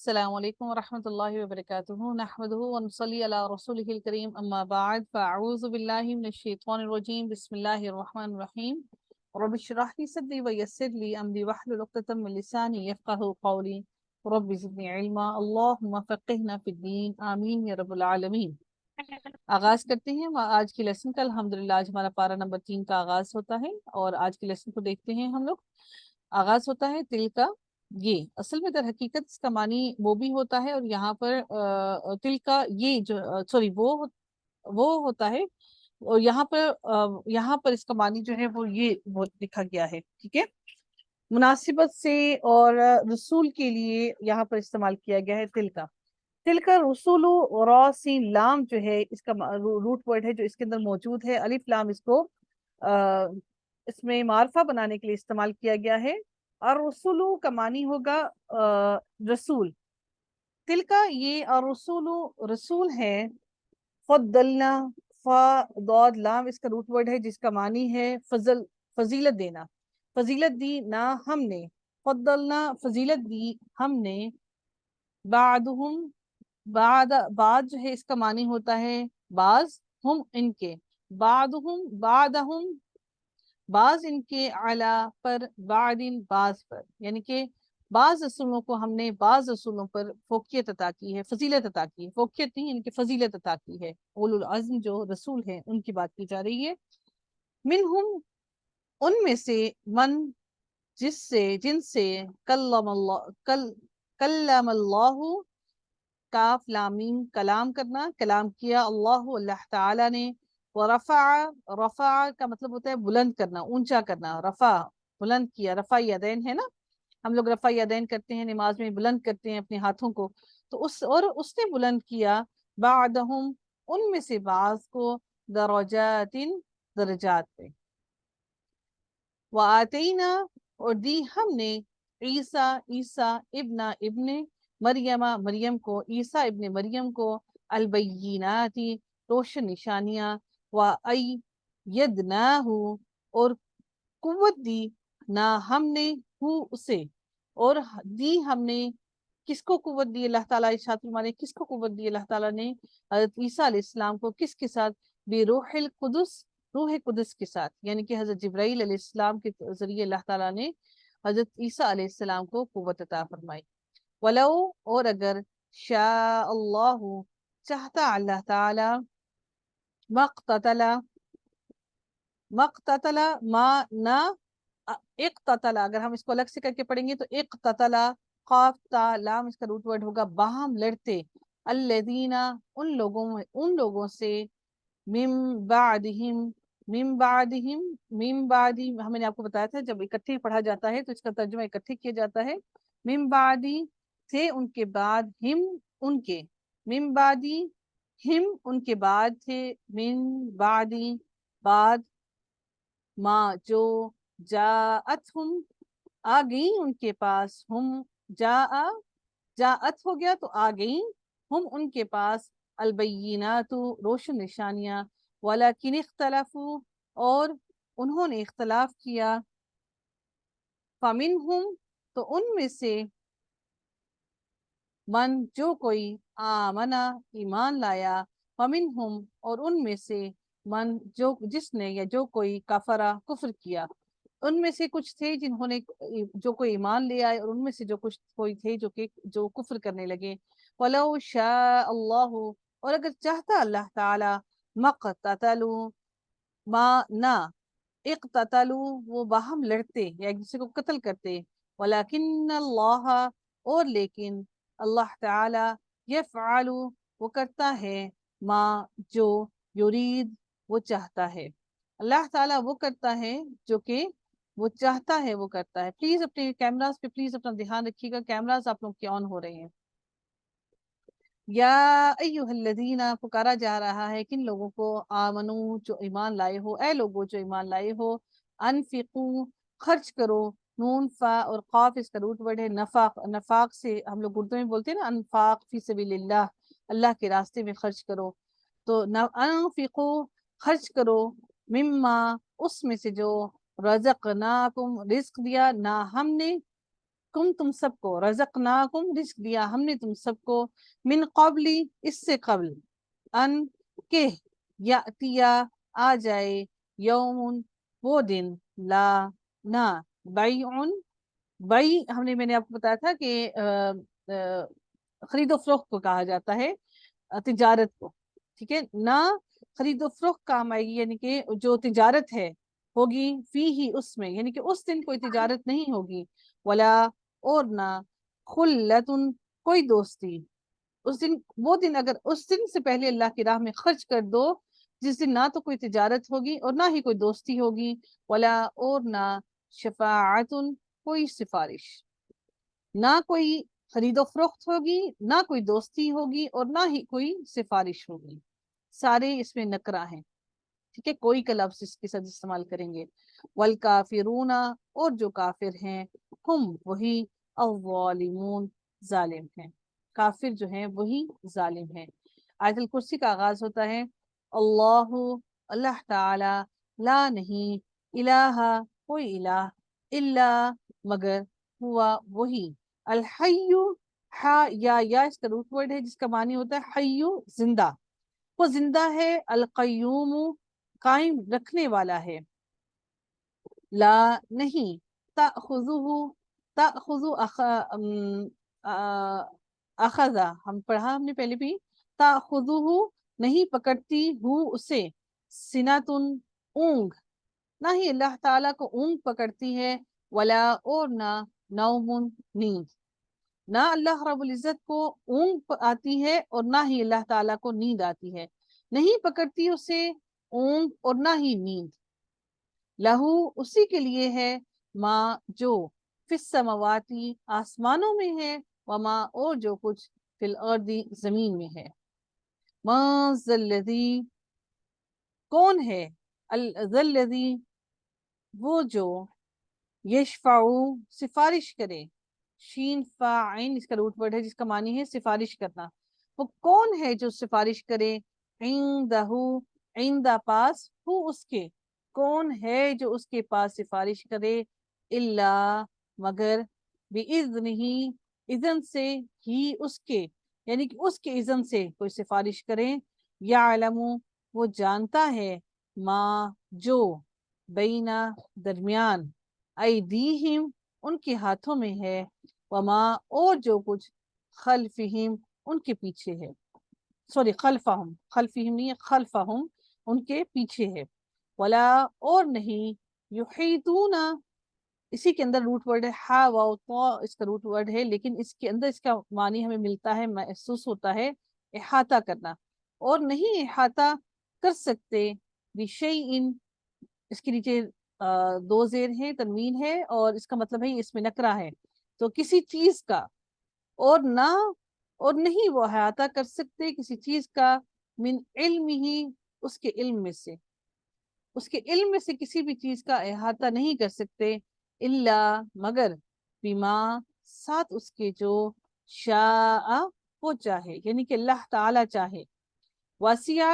السلام علیکم ورحمۃ اللہ وبرکاتہ نحمدہ ونصلی علی رسولہ الکریم اما بعد فاعوذ باللہ من الشیطان الرجیم بسم اللہ الرحمن الرحیم رب اشرح لی صدری ویسر لی امری واحلل عقدۃ من لسانی یفقہوا قولی رب زدنی علما اللہم فقہنا فی الدین آمین یا رب العالمین۔ آغاز کرتے ہیں آج کی لیسن کا۔ الحمدللہ آج ہمارا پارہ نمبر 3 کا آغاز ہوتا ہے اور آج کی لیسن کو دیکھتے ہیں ہم لوگ۔ آغاز ہوتا ہے تل کا یہ، اصل میں در حقیقت اس کا معنی وہ بھی ہوتا ہے، اور یہاں پر تل کا یہ جو سوری وہ ہوتا ہے، اور یہاں پر اس کا معنی جو ہے وہ یہ لکھا گیا ہے، ٹھیک ہے، مناسبت سے اور رسول کے لیے یہاں پر استعمال کیا گیا ہے تل کا۔ تل کا رسول را سین لام جو ہے اس کا روٹ ورڈ ہے جو اس کے اندر موجود ہے، الف لام اس کو اس میں معرفہ بنانے کے لیے استعمال کیا گیا ہے، اور رسول کا معنی ہوگا رسول۔ تل کا یہ اور رسول ہے۔ فضلنا، فا ضاد لام اس کا روٹ ورڈ ہے جس کا معنی ہے فضیلت دینا، فضیلت دی نہ ہم نے، فضلنا فضیلت دی ہم نے، بعدہم بعد جو ہے اس کا معنی ہوتا ہے بعض، ہم ان کے، بعدہم بعض ان کے، علا پر، بعدن بعض پر، یعنی کہ بعض رسولوں کو ہم نے بعض رسولوں پر فوقیت عطا کی ہے، فضیلت عطا کی ہے، فوقیت نہیں ان کی فضیلت عطا کی ہے۔ اولو العزم جو رسول ہیں ان کی بات کی جا رہی ہے۔ منہم ان میں سے، من جن سے، کلم اللہ، کاف لامین کلام کرنا، کلام کیا، اللہ تعالیٰ نے، رفع کا مطلب ہوتا ہے بلند کرنا، اونچا کرنا، رفع بلند کیا، رفع یدین ہے نا، ہم لوگ رفع یدین کرتے ہیں نماز میں، بلند کرتے ہیں اپنے ہاتھوں کو، تو اس نے بلند کیا بعدہم ان میں سے بعض کو، درجات پہ، وآتینا اور دی ہم نے، عیسیٰ ابن مریم کو، عیسیٰ ابن مریم کو، البیناتی روشن نشانیاں، وَأَيَّدْنَاهُ اور قوت دی نہ ہم نے، اسے، اور دی ہم نے کس کو قوت دی اللہ تعالیٰ، ارشاد فرمانے کس کو قوت دی اللہ تعالیٰ نے، حضرت عیسیٰ علیہ السلام کو، کس کے ساتھ، بروح القدس، روح قدس کے ساتھ، یعنی کہ حضرت جبرائیل علیہ السلام کے ذریعے اللہ تعالیٰ نے حضرت عیسیٰ علیہ السلام کو قوت عطا فرمائی۔ ولو اور اگر، شاء اللہ چاہتا اللہ تعالیٰ، مقتتل ما نہ، اقتتل اگر ہم اس کو الگ سے کر کے پڑھیں گے تو اقتتل، قاف تا لام اس کا روٹ ورڈ ہوگا باہم لڑتے، الذین ان لوگوں سے، من بعدہم ہم نے آپ کو بتایا تھا جب اکٹھے پڑھا جاتا ہے تو اس کا ترجمہ اکٹھے کیا جاتا ہے، من بعدی تھے ان کے بعد، ہم ان کے، من بعدی ہم ان کے بعد تھے، من بعدی بعد، ما جو، جاءتہم آ گئیں ان کے پاس، ہم جاءت ہو گیا تو آ گئیں، ہم ان کے پاس، البینات روشن نشانیاں، ولیکن اختلفوا اور انہوں نے اختلاف کیا، فمنہم تو ان میں سے، من جو کوئی، آمنا ایمان لایا، فمنہم اور ان میں سے، من جس نے یا جو کوئی، کفرا کفر کیا، ان میں سے کچھ تھے جنہوں نے جو کوئی ایمان لے آئے، اور ان میں سے کوئی تھے جو کفر کرنے لگے۔ وَلَوْ شَاءَ اللَّهُ اور اگر چاہتا اللہ تعالی، مقتتلوا ما نہ، اقتتلوا وہ باہم لڑتے یا ایک دوسرے کو قتل کرتے، ولیکن اللہ اور لیکن اللہ تعالی، یفعل وہ کرتا ہے، ما جو، یرید وہ چاہتا ہے، اللہ تعالیٰ وہ کرتا ہے جو کہ وہ چاہتا ہے وہ کرتا ہے۔ پلیز اپنے کیمراز پہ پلیز اپنا دھیان رکھیے گا، کیمراز آپ لوگ کے آن ہو رہے ہیں۔ یا ایہا الذین پکارا جا رہا ہے کن لوگوں کو، آمنو جو ایمان لائے ہو، اے لوگوں جو ایمان لائے ہو، انفقو خرچ کرو، نون فا اور قاف اس کا روٹ ورڈ ہے نفاق سے ہم لوگ اردو میں بولتے ہیں نا، انفاق فی سبیل اللہ، اللہ کے راستے میں خرچ کرو، تو انفقو خرچ کرو، مما اس میں سے جو، رزقناکم رزق دیا نہ ہم نے، کم تم سب کو، رزقناکم رزق دیا ہم نے تم سب کو، من قبلی اس سے قبل، ان کہ یاتیا آ جائے، یوم وہ دن، لا نہ، بیعن بیع میں نے آپ کو بتایا تھا کہ خرید و فروخت کو کہا جاتا ہے، تجارت کو، ٹھیک ہے نہ خرید و فروخت کام آئے گی، یعنی کہ جو تجارت ہے ہوگی فی ہی اس میں، یعنی کہ اس دن کوئی تجارت نہیں ہوگی، ولا اور نہ، خلتن کوئی دوستی، اس دن وہ دن اگر اس دن سے پہلے اللہ کی راہ میں خرچ کر دو، جس دن نہ تو کوئی تجارت ہوگی اور نہ ہی کوئی دوستی ہوگی، ولا اور نہ، شفاعتن کوئی سفارش، نہ کوئی خرید و فروخت ہوگی، نہ کوئی دوستی ہوگی اور نہ ہی کوئی سفارش ہوگی، سارے اس میں نکرہ ہیں، ٹھیک ہے، کوئی کا لفظ اس کے ساتھ استعمال کریں گے، والکافرون اور جو کافر ہیں، ہم وہی، الظالمون ظالم ہیں، کافر جو ہیں وہی ظالم ہیں۔ آیت الکرسی کا آغاز ہوتا ہے اللہ، اللہ تعالی، لا نہیں، الہ کوئی الہ، الا مگر، ہوا وہی، الحی، یا اس کا روٹ ورڈ ہے جس کا معنی ہوتا ہے حی زندہ، وہ زندہ ہے، القیوم قائم رکھنے والا ہے، لا نہیں، تأخذ اخذا ہم پڑھا ہم نے پہلے بھی، تأخذہ نہیں پکڑتی ہو اسے، سنتن اونگ، نہ ہی اللہ تعالیٰ کو اونگ پکڑتی ہے، ولا اور نہ، نوم نیند، نہ اللہ رب العزت کو اونگ آتی ہے اور نہ ہی اللہ تعالیٰ کو نیند آتی ہے، نہیں پکڑتی اسے اونگ اور نہ ہی نیند، لہو اسی کے لیے ہے، ماں جو، فی السماواتی آسمانوں میں ہے، وما اور جو کچھ، فی الارض زمین میں ہے، ما ذا الذی کون ہے، ذا الذی وہ جو، یشفعو سفارش کرے، شین فا عین اس کا روٹ ورڈ ہے جس کا معنی ہے سفارش کرنا، وہ کون ہے جو سفارش کرے، عندہ عندہ پاس، ہو اس کے، کون ہے جو اس کے پاس سفارش کرے، الا مگر، بِإِذْنِهِ اذن سے، ہی اس کے، یعنی کہ اس کے اذن سے کوئی سفارش کرے، یعلم وہ جانتا ہے، ما جو، بینا درمیان، ایدیہم ان کے ہاتھوں میں ہے، وما اور جو کچھ، خلفہم ان کے پیچھے ہے، سوری خلفہم، خلفہم نہیں خلفہم ان کے پیچھے ہے، ولا اور نہیں، یحیطون اسی کے اندر روٹ ورڈ ہے ہا واو طا اس کا روٹ ورڈ ہے، لیکن اس کے اندر اس کا معنی ہمیں ملتا ہے، محسوس ہوتا ہے احاطہ کرنا، اور نہیں احاطہ کر سکتے، بشیء اس کے نیچے دو زیر ہیں، تنوین ہے، اور اس کا مطلب ہے اس میں نکرہ ہے، تو کسی چیز کا، اور نہ اور نہیں وہ احاطہ کر سکتے کسی چیز کا، من علم ہی اس کے علم میں سے، اس کے علم میں سے کسی بھی چیز کا احاطہ نہیں کر سکتے، الا مگر، بما ساتھ اس کے جو، شاء وہ چاہے، یعنی کہ اللہ تعالی چاہے، واسیہ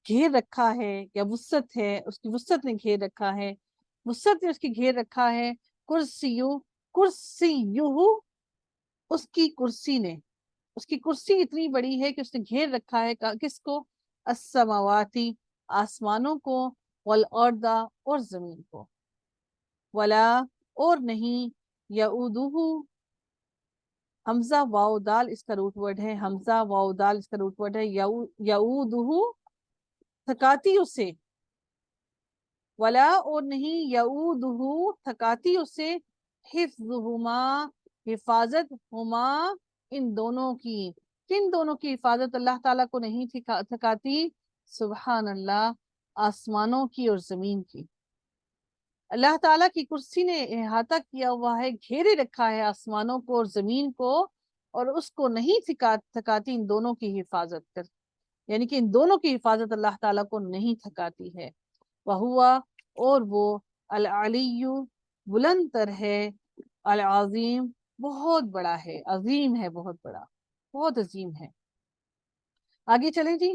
گھیر رکھا ہے، یا وسعت ہے اس کی، وسعت نے گھیر رکھا ہے، وسعت نے اس کی گھیر رکھا ہے، کرسیو کرسیہ اس کی کرسی نے، اس کی کرسی اتنی بڑی ہے کہ اس نے گھیر رکھا ہے کس کو، السماواتی آسمانوں کو، والارض اور زمین کو، ولا اور نہیں، یعودہ حمزہ واو دال اس کا روٹ ورڈ ہے، حمزہ واو دال اس کا روٹ ورڈ ہے، یعودہ تھکاتی اسے، ولا اور نہیں، یعودہ تھکاتی اسے، حفظہما حفاظت، ہما ان دونوں کی، کن دونوں کی حفاظت اللہ تعالیٰ کو نہیں تھکاتی، سبحان اللہ آسمانوں کی اور زمین کی، اللہ تعالیٰ کی کرسی نے احاطہ کیا ہوا ہے، گھیرے رکھا ہے آسمانوں کو اور زمین کو، اور اس کو نہیں تھکاتی ان دونوں کی حفاظت کر، یعنی کہ ان دونوں کی حفاظت اللہ تعالیٰ کو نہیں تھکاتی ہے، وہوا اور وہ، العلی بلند تر ہے، العظیم بہت بڑا ہے، عظیم ہے، بہت بڑا، بہت عظیم ہے۔ آگے چلیں جی،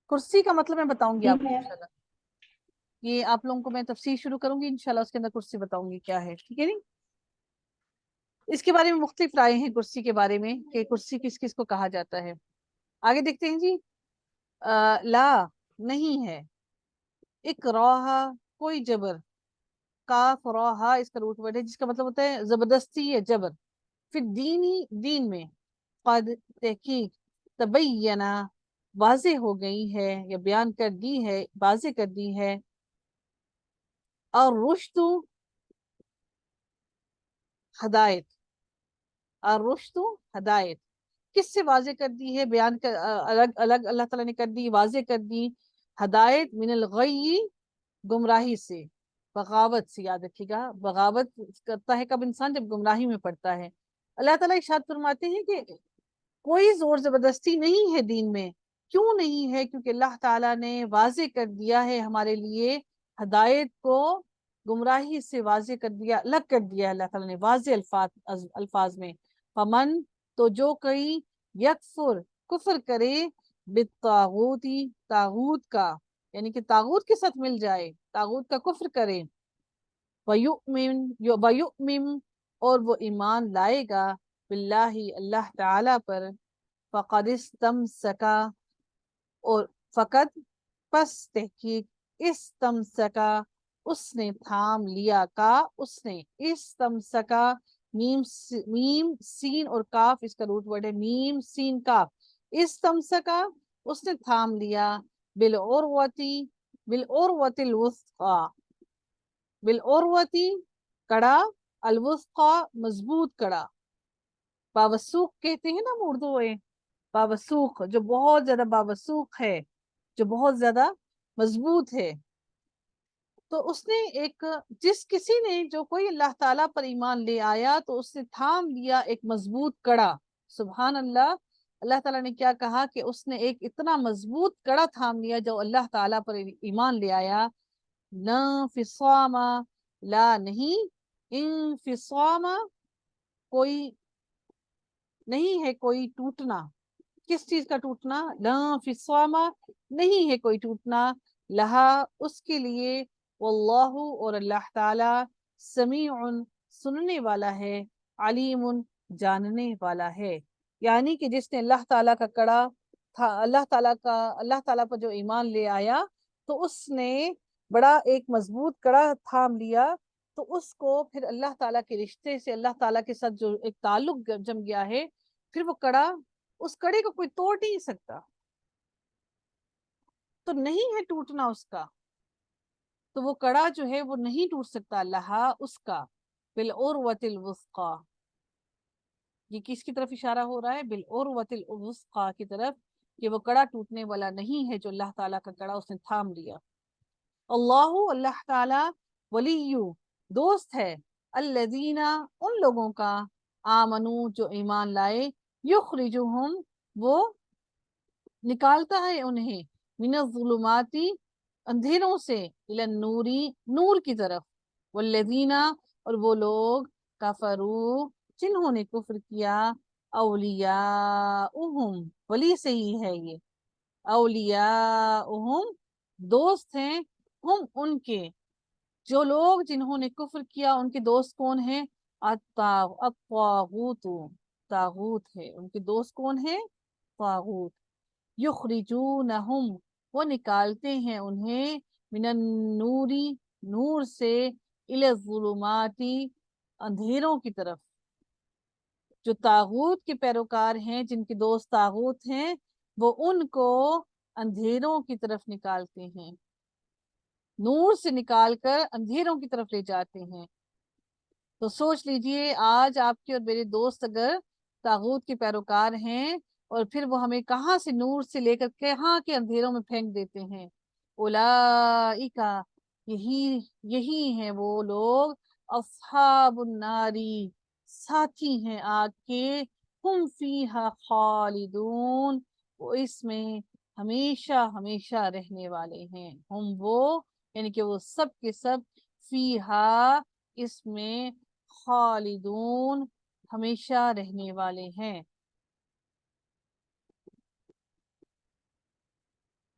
کرسی کا مطلب میں بتاؤں گی آپ کو انشاءاللہ، یہ آپ لوگوں کو میں تفصیل شروع کروں گی انشاءاللہ، اس کے اندر کرسی بتاؤں گی کیا ہے، ٹھیک ہے نہیں؟ اس کے بارے میں مختلف رائے ہیں کرسی کے بارے میں کہ کرسی کس کس کو کہا جاتا ہے. آگے دیکھتے ہیں جی. لا نہیں ہے، اکراہ کوئی جبر، کاف راہا اس کا روٹ ورڈ ہے جس کا مطلب ہوتا ہے زبردستی یا جبر، پھر دین میں، قد تحقیق، تبینہ واضح ہو گئی ہے یا بیان کر دی ہے، واضح کر دی ہے، اور رشد ہدایت، اور رشد ہدایت کس سے واضح کر دی ہے، بیان کر الگ الگ اللہ تعالیٰ نے کر دی، واضح کر دی. ہدایت من الغی گمراہی سے، بغاوت سے، یاد رکھیے گا بغاوت کرتا ہے کب انسان، جب گمراہی میں پڑتا ہے. اللہ تعالیٰ ارشاد فرماتے ہیں کہ کوئی زور زبردستی نہیں ہے دین میں. کیوں نہیں ہے؟ کیونکہ اللہ تعالیٰ نے واضح کر دیا ہے ہمارے لیے ہدایت کو، گمراہی سے واضح کر دیا، الگ کر دیا اللہ تعالیٰ نے واضح الفاظ میں. فمن تو جو کوئی یکفر کفر کرے بالطاغوتی طاغوت کا، یعنی کہ طاغوت کے ساتھ مل جائے، طاغوت کا کفر کرے، وَيُؤْمِن اور وہ ایمان لائے گا باللہ اللہ تعالی پر، فقد استمسکا اور فقد پس تحقیق، استمسکا اس نے تھام لیا، کا اس نے استمسکا، میم سین اور کاف اس کا روٹ ورڈ ہے، میم سین کاف، استمسکا اس نے تھام لیا، بالعروتی بالعروت الوثقی، بالعروتی کڑا، الوثقی مضبوط کڑا. باوسوق کہتے ہیں نا ہم اردو میں، باوسوق جو بہت زیادہ باوسوق ہے، جو بہت زیادہ مضبوط ہے. تو اس نے ایک جس کسی نے جو کوئی اللہ تعالیٰ پر ایمان لے آیا تو اس نے تھام لیا ایک مضبوط کڑا. سبحان اللہ، اللہ تعالیٰ نے کیا کہا کہ اس نے ایک اتنا مضبوط کڑا تھام لیا جو اللہ تعالیٰ پر ایمان لے آیا. انفصام لا نہیں، انفصام کوئی نہیں ہے، کوئی ٹوٹنا. کس چیز کا ٹوٹنا؟ انفصام نہیں ہے کوئی ٹوٹنا، لہا اس کے لیے، واللہ اور اللہ تعالی، سمیع سننے والا ہے، علیم جاننے والا ہے. یعنی کہ جس نے اللہ تعالیٰ کا کڑا تھا، اللہ تعالیٰ پر جو ایمان لے آیا تو اس نے بڑا ایک مضبوط کڑا تھام لیا، تو اس کو پھر اللہ تعالیٰ کے رشتے سے، اللہ تعالیٰ کے ساتھ جو ایک تعلق جم گیا ہے، پھر وہ کڑا، اس کڑے کو کوئی توڑ نہیں سکتا، تو نہیں ہے ٹوٹنا اس کا. تو وہ کڑا جو ہے وہ نہیں ٹوٹ سکتا، اللہ اس کا، بالعروۃ الوثقی. یہ کس کی طرف اشارہ ہو رہا ہے؟ بالعروۃ الوثقی کی طرف، کہ وہ کڑا ٹوٹنے والا نہیں ہے جو اللہ تعالیٰ کا کڑا اس نے تھام لیا. اللہ تعالیٰ، ولی دوست ہے، الذین ان لوگوں کا، آمنو جو ایمان لائے، یخرجہم وہ نکالتا ہے انہیں، من الظلماتی اندھیروں سے، الی النوری نور کی طرف، والذین اور وہ لوگ، کفروا جنہوں نے کفر کیا، اولیاؤہم ولی سے ہی ہے یہ، اولیاؤہم دوست ہیں، ہم ان کے، جو لوگ جنہوں نے کفر کیا ان کے دوست کون ہیں؟ الطاغوت طاغوت ہے، ان کے دوست کون ہیں؟ طاغوت. یخرجونہم وہ نکالتے ہیں انہیں، من النوری نور سے، الی الظلماتی اندھیروں کی طرف. جو طاغوت کے پیروکار ہیں، جن کے دوست طاغوت ہیں، وہ ان کو اندھیروں کی طرف نکالتے ہیں، نور سے نکال کر اندھیروں کی طرف لے جاتے ہیں. تو سوچ لیجئے آج آپ کے اور میرے دوست اگر طاغوت کے پیروکار ہیں، اور پھر وہ ہمیں کہاں سے نور سے لے کر کہاں کے اندھیروں میں پھینک دیتے ہیں. اولئک یہی ہیں وہ لوگ، اصحاب الناری ساتھی ہیں آگ کے، ہم فیہا خالدون وہ اس میں ہمیشہ ہمیشہ رہنے والے ہیں. ہم وہ یعنی کہ وہ سب کے سب، فیہا اس میں، خالدون ہمیشہ رہنے والے ہیں.